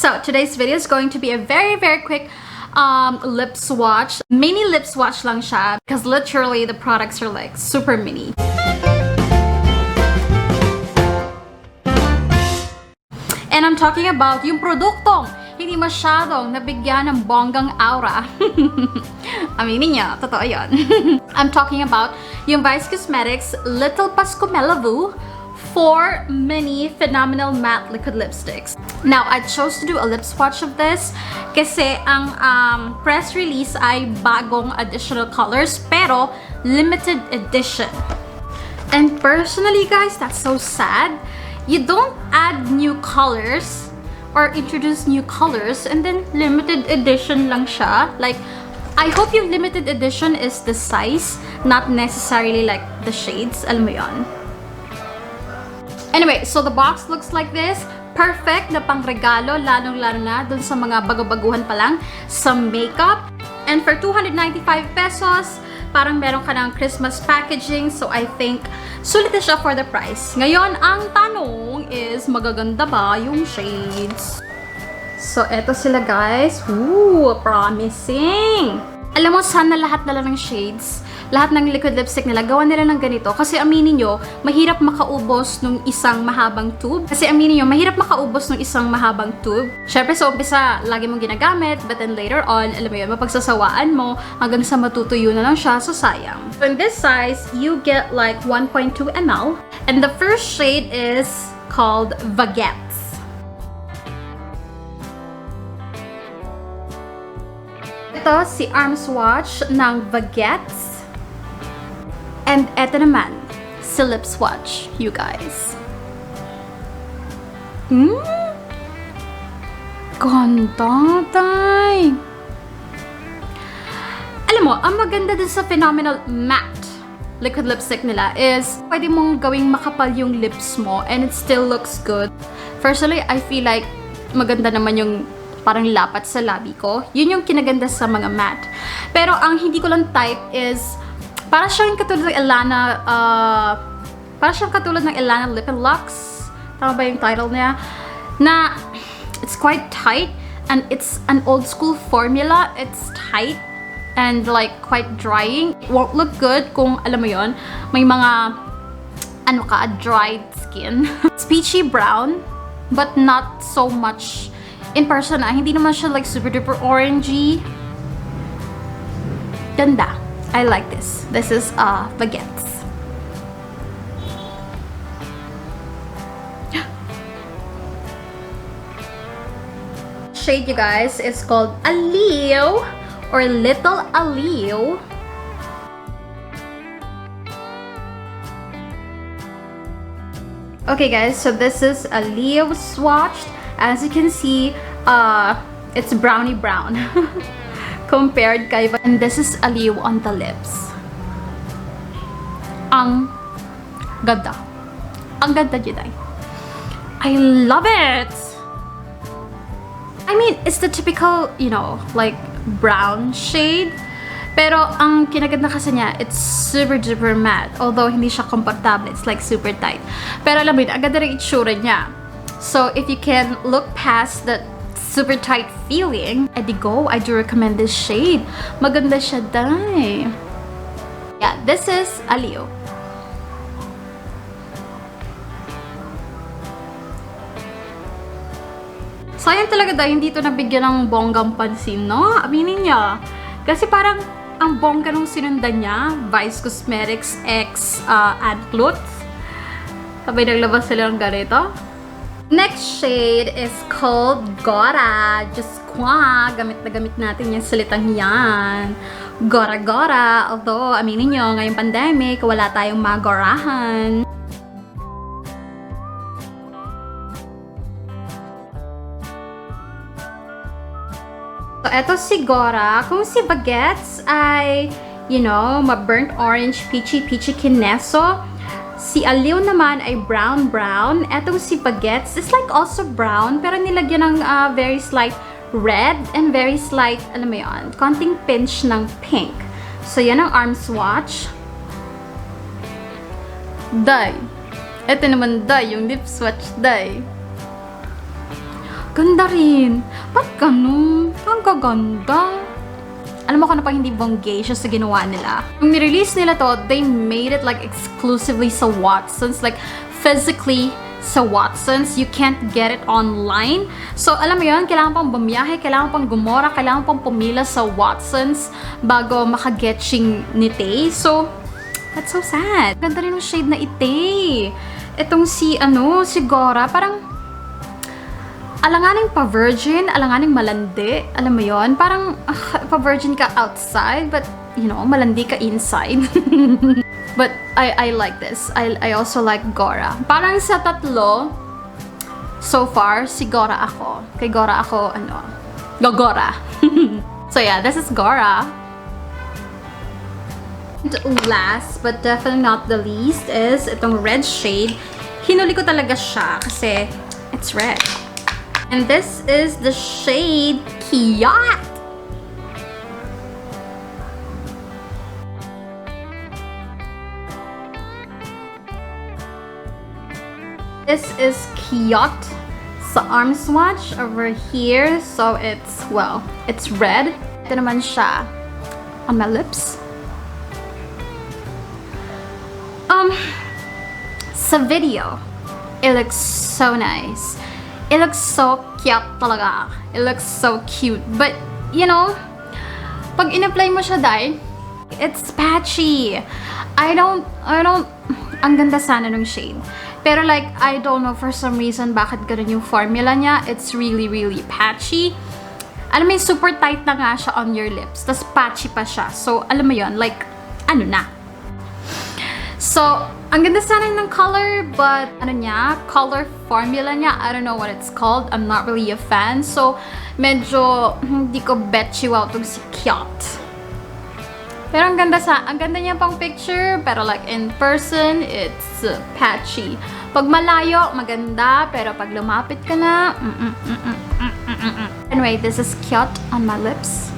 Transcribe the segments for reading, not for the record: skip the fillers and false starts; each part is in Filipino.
So today's video is going to be a very quick lip swatch. Mini lip swatch lang siya because literally the products are like super mini. And I'm talking about yung produktong hindi masyadong nabigyan ng bonggang aura. Aminin niya, totoo yun. I'm talking about yung Vice Cosmetics Littel Paskumelavu 4 mini phenomenal matte liquid lipsticks. Now, I chose to do a lip swatch of this kasi ang press release ay bagong additional colors pero limited edition. And personally guys, that's so sad. You don't add new colors or introduce new colors and then limited edition lang siya. Like, I hope yung limited edition is the size, not necessarily like the shades. Alam mo yun? Anyway, so the box looks like this. Perfect na pangregalo, lalong-lalo na dun sa mga bago-baguhan pa lang sa makeup. And for 295 pesos, parang meron ka ng Christmas packaging. So I think sulit na siya for the price. Ngayon, ang tanong is, magaganda ba yung shades? So, eto sila guys. Ooh, promising! Alam mo, sana lahat na lang ng shades, lahat ng liquid lipstick nila, gawa nila ng ganito. Kasi aminin nyo, mahirap makaubos nung isang mahabang tube. Syempre, sa umpisa, lagi mong ginagamit. But then later on, alam mo yun, mapagsasawaan mo hanggang sa matutuyo na lang siya. So, sayang. So, in this size, you get like 1.2 ml. And the first shade is called Baguette. Ito si arm swatch ng Baguette. And eto naman, si lip swatch, you guys. Ganda, tay! Alam mo, ang maganda din sa phenomenal matte liquid lipstick nila is pwede mong gawing makapal yung lips mo and it still looks good. Personally, I feel like maganda naman yung parang lapat sa labi ko. Yun yung kinaganda sa mga matte. Pero ang hindi ko lang type is para siyang katulad ng Elana Lip and Lux. Tama ba yung title niya? Na it's quite tight and it's an old school formula. It's tight and like quite drying. It won't look good kung alam mo yon, may mga dried skin. It's peachy brown but not so much in person. Hindi naman siya like super duper orangey. Ganda. I like this. This is Baguette. Shade, you guys, is called Allu or Little Allu. Okay guys, so this is Allu swatched. As you can see, it's brownie brown. Compared kay, and this is Allu on the lips. Ang ganda. Ang ganda, Juday. I love it! I mean, it's the typical, you know, like brown shade. Pero ang kinaganda kasi niya, it's super duper matte. Although hindi siya komportable, it's like super tight. Pero alam mo yun, ang ganda rin itsura niya. So if you can look past that super tight feeling, edi go, I do recommend this shade. Maganda siya, dai. Yeah, this is Allu. Sayang talaga dahil hindi ito nabigyan ng bonggang pansin, no? Aminin niya. Kasi parang ang bongga nung sinundan niya, Vice Cosmetics X Adclut. Sabay naglabas sila ng ganito. Next shade is called Gora. Just kwa, gamit na gamit natin yung salitang yan. Gora-gora. Although, aminin nyo, ngayong pandemic, wala tayong magorahan. So, eto si Gora. Kung si Baguette ay, you know, ma-burnt orange, peachy kineso. Si Allu naman ay brown. Etong si Baguette is like also brown, pero nilagyan ng very slight red and very slight, alam mo yun, konting pinch ng pink. So, yan ang arm swatch. Day. Ito naman, day, yung lip swatch, day. Ganda rin. Ba't ganun? Ang gaganda. Alam mo kung ano pang hindi bonggacious sa ginawa nila? Nung nirelease nila to, they made it like exclusively sa Watsons. Like, physically sa Watsons. You can't get it online. So, alam mo yun, kailangan pang bumiyahe, kailangan pang gumora, kailangan pang pumila sa Watsons bago makagetching ni Tay. So, that's so sad. Ganda rin yung shade na ite. Itong si Gora, parang alanganing pa-virgin, alanganing malandi. Alam mo yon, parang pa-virgin ka outside, but, you know, malandi ka inside. But I like this. I also like Gora. Parang sa tatlo, so far, si Gora ako. Kay Gora ako, Gogora. So yeah, this is Gora. And last, but definitely not the least, is itong red shade. Hinuli ko talaga siya kasi it's red. And this is the shade Kyoto. This is Kyoto sa arm swatch over here. So it's, well, it's red. Ito naman siya on my lips. Sa video, it looks so nice. It looks so cute talaga. It looks so cute. But, you know, pag in-apply mo siya, dahil, it's patchy. Ang ganda sana nung shade. Pero like, I don't know for some reason bakit ganun yung formula niya. It's really, really patchy. Alam mo, super tight na nga siya on your lips. Tapos patchy pa siya. So, alam mo yon, like, ano na. So, ang ganda sana ng color, but color formula niya, I don't know what it's called. I'm not really a fan. So, medyo hindi ko betchy wow itong si Kyoto. Pero ang ganda niya pang picture, pero like in person, it's patchy. Pag malayo, maganda, pero pag lumapit ka na, Anyway, this is Kyoto on my lips.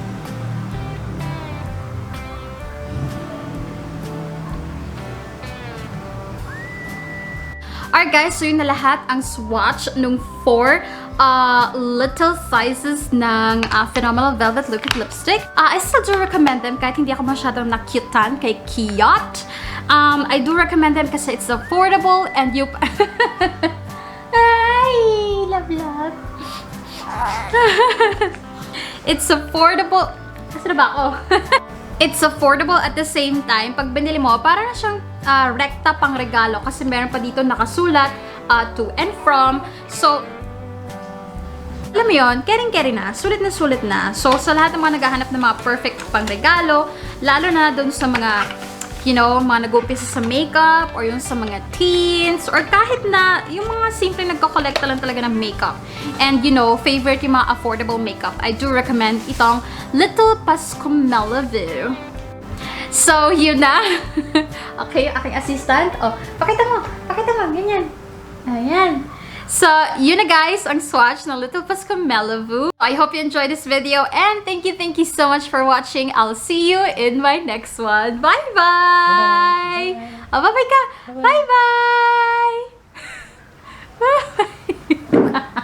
Alright guys, so yun na lahat ang swatch nung 4 little sizes ng Phenomenal Velvet Liquid Lipstick. I still do recommend them kahit hindi ako masyadong nakyutan kay Kyoto. I do recommend them kasi it's affordable and you... Ay! Love. It's affordable... Kasi na ba ako? It's affordable at the same time. Pag binili mo, parang siyang rekta pang regalo kasi meron pa dito nakasulat to and from. So, alam mo yun, caring-caring na. Sulit na. So, sa lahat ng mga naghahanap ng mga perfect pang regalo, lalo na dun sa mga, you know, mga nag-umpisa sa makeup or yung sa mga teens or kahit na yung mga simple nagko-collect lang talaga ng makeup. And, you know, favorite yung mga affordable makeup. I do recommend itong Littel Paskumelavu. So, yun na. Okay, aking assistant. Oh, pakita mo, ganyan. Ayan. So, yun na guys, ang swatch ng Littel Paskumelavu. I hope you enjoyed this video and thank you so much for watching. I'll see you in my next one. Bye-bye! Oh, bye-bye ka! Bye-bye! Bye-bye!